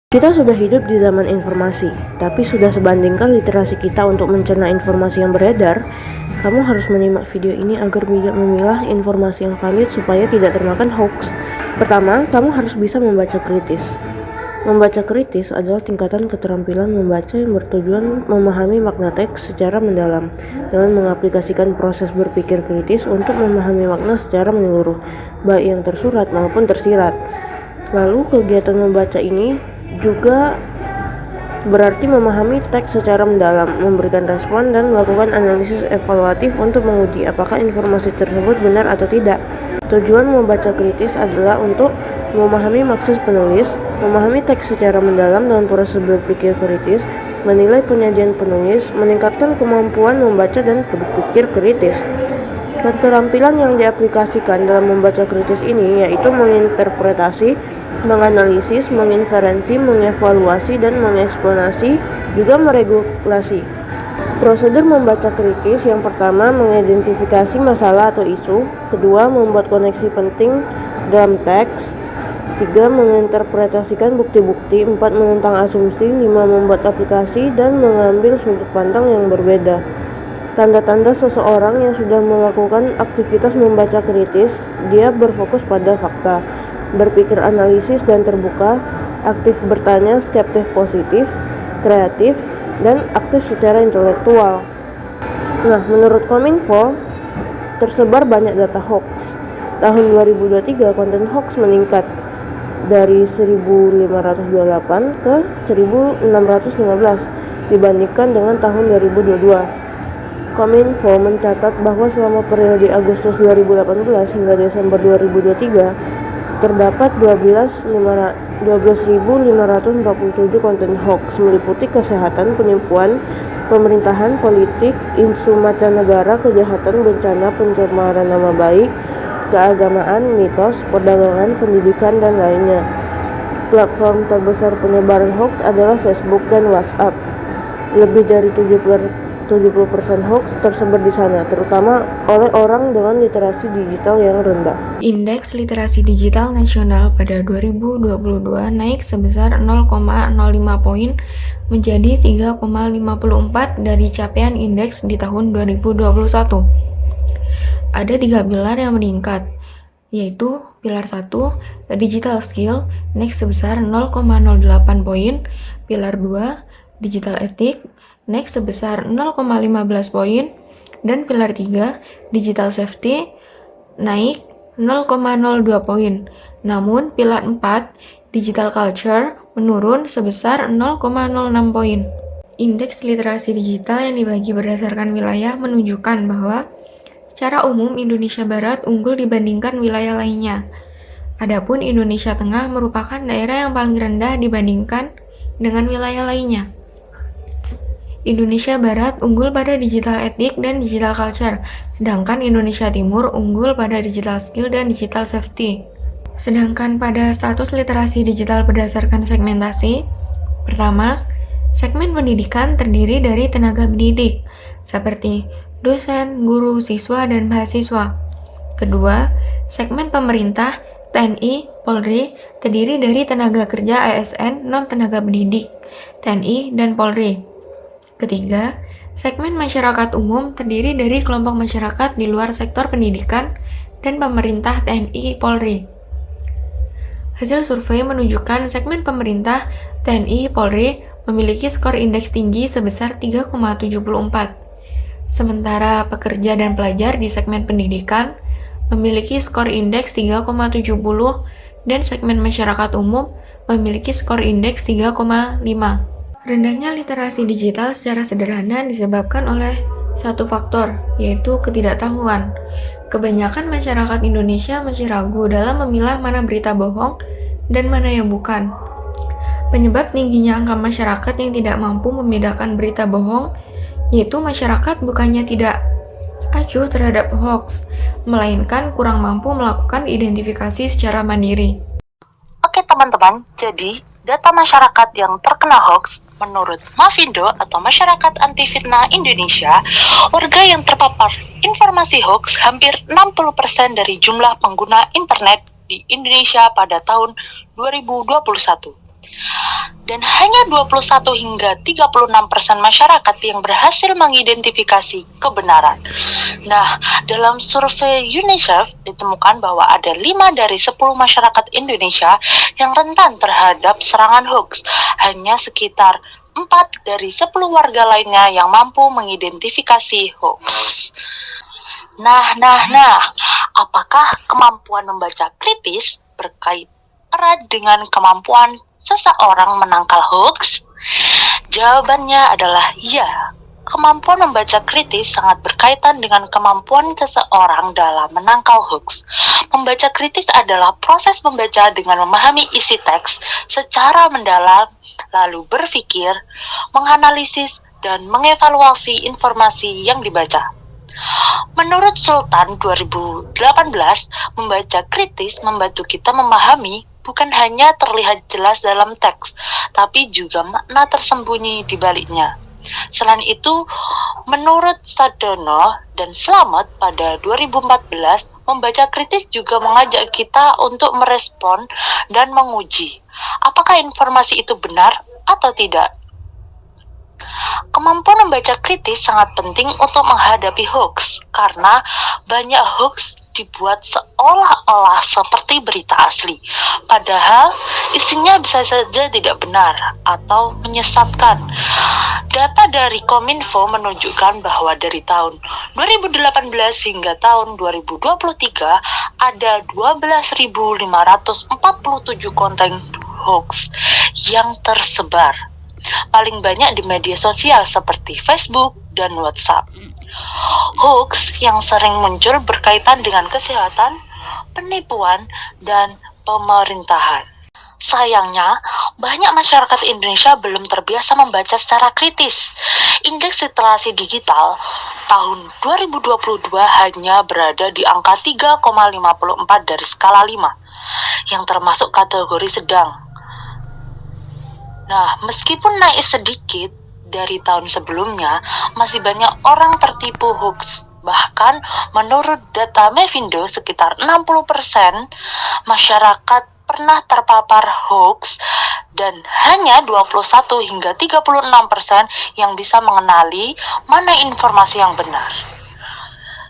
Kita sudah hidup di zaman informasi, tapi sudah sebandingkah literasi kita untuk mencerna informasi yang beredar? Kamu harus menyimak video ini agar bijak memilah informasi yang valid supaya tidak termakan hoax. Pertama, kamu harus bisa membaca kritis. Membaca kritis adalah tingkatan keterampilan membaca yang bertujuan memahami makna teks secara mendalam, dengan mengaplikasikan proses berpikir kritis untuk memahami makna secara menyeluruh, baik yang tersurat maupun tersirat. Lalu, kegiatan membaca ini juga berarti memahami teks secara mendalam, memberikan respon, dan melakukan analisis evaluatif untuk menguji apakah informasi tersebut benar atau tidak. Tujuan membaca kritis adalah untuk memahami maksud penulis, memahami teks secara mendalam dengan proses berpikir kritis, menilai penyajian penulis, meningkatkan kemampuan membaca dan berpikir kritis. Keterampilan yang diaplikasikan dalam membaca kritis ini yaitu menginterpretasi, menganalisis, menginferensi, mengevaluasi, dan mengeksplorasi, juga meregulasi. Prosedur membaca kritis yang pertama, mengidentifikasi masalah atau isu. Kedua, membuat koneksi penting dalam teks. Tiga, menginterpretasikan bukti-bukti. Empat, menentang asumsi. Lima, membuat aplikasi dan mengambil sudut pandang yang berbeda. Tanda-tanda seseorang yang sudah melakukan aktivitas membaca kritis, dia berfokus pada fakta, berpikir analisis dan terbuka, aktif bertanya, skeptis positif, kreatif, dan aktif secara intelektual. Nah, menurut Kominfo, tersebar banyak data hoax. Tahun 2023, konten hoax meningkat dari 1528 ke 1615 dibandingkan dengan tahun 2022. Kominfo mencatat bahwa selama periode Agustus 2018 hingga Desember 2023 terdapat 12.547 konten hoax meliputi kesehatan, penipuan, pemerintahan, politik, isu mancanegara, kejahatan, bencana, pencemaran nama baik, keagamaan, mitos, perdagangan, pendidikan, dan lainnya. Platform terbesar penyebaran hoax adalah Facebook dan WhatsApp. Lebih dari 70% hoax tersebar di sana, terutama oleh orang dengan literasi digital yang rendah. Indeks Literasi Digital Nasional pada 2022 naik sebesar 0,05 poin menjadi 3,54 dari capaian indeks di tahun 2021. Ada 3 pilar yang meningkat, yaitu pilar 1, Digital Skill, naik sebesar 0,08 poin, pilar 2, Digital Ethic, naik sebesar 0,15 poin, dan pilar 3, Digital Safety, naik 0,02 poin. Namun, pilar 4, Digital Culture, menurun sebesar 0,06 poin. Indeks literasi digital yang dibagi berdasarkan wilayah menunjukkan bahwa secara umum Indonesia Barat unggul dibandingkan wilayah lainnya. Adapun Indonesia Tengah merupakan daerah yang paling rendah dibandingkan dengan wilayah lainnya. Indonesia Barat unggul pada digital etik dan digital culture, sedangkan Indonesia Timur unggul pada digital skill dan digital safety. Sedangkan pada status literasi digital berdasarkan segmentasi, pertama, segmen pendidikan terdiri dari tenaga pendidik, seperti dosen, guru, siswa, dan mahasiswa. Kedua, segmen pemerintah, TNI, Polri, terdiri dari tenaga kerja ASN non-tenaga pendidik, TNI, dan Polri. Ketiga, segmen masyarakat umum terdiri dari kelompok masyarakat di luar sektor pendidikan dan pemerintah TNI Polri. Hasil survei menunjukkan segmen pemerintah TNI Polri memiliki skor indeks tinggi sebesar 3,74. Sementara pekerja dan pelajar di segmen pendidikan memiliki skor indeks 3,70 dan segmen masyarakat umum memiliki skor indeks 3,5. Rendahnya literasi digital secara sederhana disebabkan oleh satu faktor, yaitu ketidaktahuan. Kebanyakan masyarakat Indonesia masih ragu dalam memilah mana berita bohong dan mana yang bukan. Penyebab tingginya angka masyarakat yang tidak mampu membedakan berita bohong, yaitu masyarakat bukannya tidak acuh terhadap hoax, melainkan kurang mampu melakukan identifikasi secara mandiri. Oke teman-teman, jadi data masyarakat yang terkena hoax menurut Mavindo atau Masyarakat Anti Fitnah Indonesia, warga yang terpapar informasi hoax hampir 60% dari jumlah pengguna internet di Indonesia pada tahun 2021. Dan hanya 21 hingga 36% masyarakat yang berhasil mengidentifikasi kebenaran. Nah, dalam survei UNICEF ditemukan bahwa ada 5 dari 10 masyarakat Indonesia yang rentan terhadap serangan hoax. Hanya sekitar 4 dari 10 warga lainnya yang mampu mengidentifikasi hoax. Nah, apakah kemampuan membaca kritis berkait erat dengan kemampuan seseorang menangkal hoax? Jawabannya adalah ya. Kemampuan membaca kritis sangat berkaitan dengan kemampuan seseorang dalam menangkal hoax. Membaca kritis adalah proses membaca dengan memahami isi teks secara mendalam, lalu berpikir, menganalisis, dan mengevaluasi informasi yang dibaca. Menurut Sultan 2018, membaca kritis membantu kita memahami bukan hanya terlihat jelas dalam teks, tapi juga makna tersembunyi di baliknya. Selain itu, menurut Sadono dan Slamet pada 2014, membaca kritis juga mengajak kita untuk merespon dan menguji apakah informasi itu benar atau tidak. Kemampuan membaca kritis sangat penting untuk menghadapi hoax, karena banyak hoax dibuat seolah-olah seperti berita asli, padahal isinya bisa saja tidak benar atau menyesatkan. Data dari Kominfo menunjukkan bahwa dari tahun 2018 hingga tahun 2023 ada 12.547 konten hoax yang tersebar. Paling banyak di media sosial seperti Facebook dan WhatsApp. Hoax yang sering muncul berkaitan dengan kesehatan, penipuan, dan pemerintahan. Sayangnya, banyak masyarakat Indonesia belum terbiasa membaca secara kritis. Indeks literasi digital tahun 2022 hanya berada di angka 3,54 dari skala 5, yang termasuk kategori sedang. Nah, meskipun naik sedikit dari tahun sebelumnya, masih banyak orang tertipu hoax. Bahkan menurut data Mevindo, sekitar 60% masyarakat pernah terpapar hoax dan hanya 21 hingga 36% yang bisa mengenali mana informasi yang benar.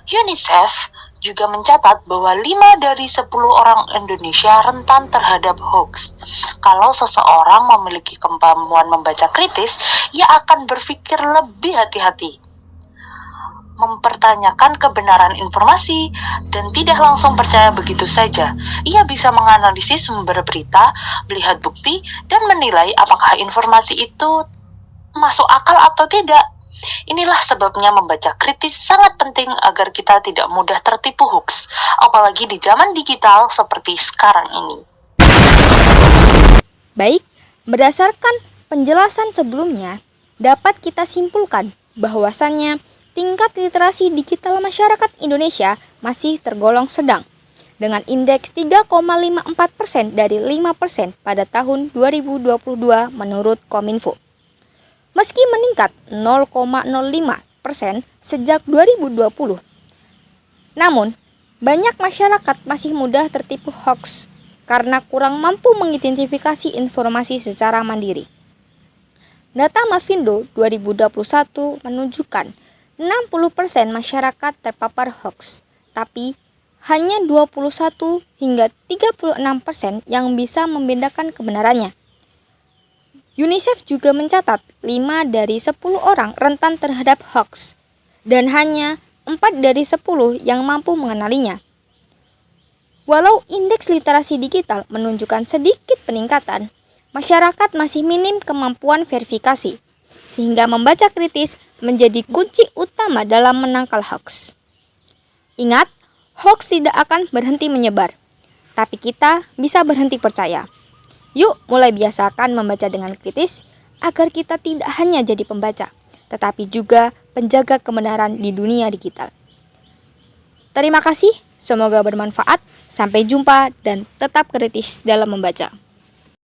UNICEF juga mencatat bahwa 5 dari 10 orang Indonesia rentan terhadap hoax. Kalau seseorang memiliki kemampuan membaca kritis, ia akan berpikir lebih hati-hati, mempertanyakan kebenaran informasi, dan tidak langsung percaya begitu saja. Ia bisa menganalisis sumber berita, melihat bukti, dan menilai apakah informasi itu masuk akal atau tidak. Inilah sebabnya membaca kritis sangat penting agar kita tidak mudah tertipu hoax, apalagi di zaman digital seperti sekarang ini. Baik, berdasarkan penjelasan sebelumnya, dapat kita simpulkan bahwasannya tingkat literasi digital masyarakat Indonesia masih tergolong sedang, dengan indeks 3,54% dari 5% pada tahun 2022 menurut Kominfo. Meski meningkat 0,05% sejak 2020, namun banyak masyarakat masih mudah tertipu hoax karena kurang mampu mengidentifikasi informasi secara mandiri. Data Mavindo 2021 menunjukkan 60% masyarakat terpapar hoax, tapi hanya 21 hingga 36% yang bisa membedakan kebenarannya. UNICEF juga mencatat 5 dari 10 orang rentan terhadap hoax, dan hanya 4 dari 10 yang mampu mengenalinya. Walau indeks literasi digital menunjukkan sedikit peningkatan, masyarakat masih minim kemampuan verifikasi, sehingga membaca kritis menjadi kunci utama dalam menangkal hoax. Ingat, hoax tidak akan berhenti menyebar, tapi kita bisa berhenti percaya. Yuk mulai biasakan membaca dengan kritis agar kita tidak hanya jadi pembaca, tetapi juga penjaga kebenaran di dunia digital. Terima kasih, semoga bermanfaat. Sampai jumpa dan tetap kritis dalam membaca.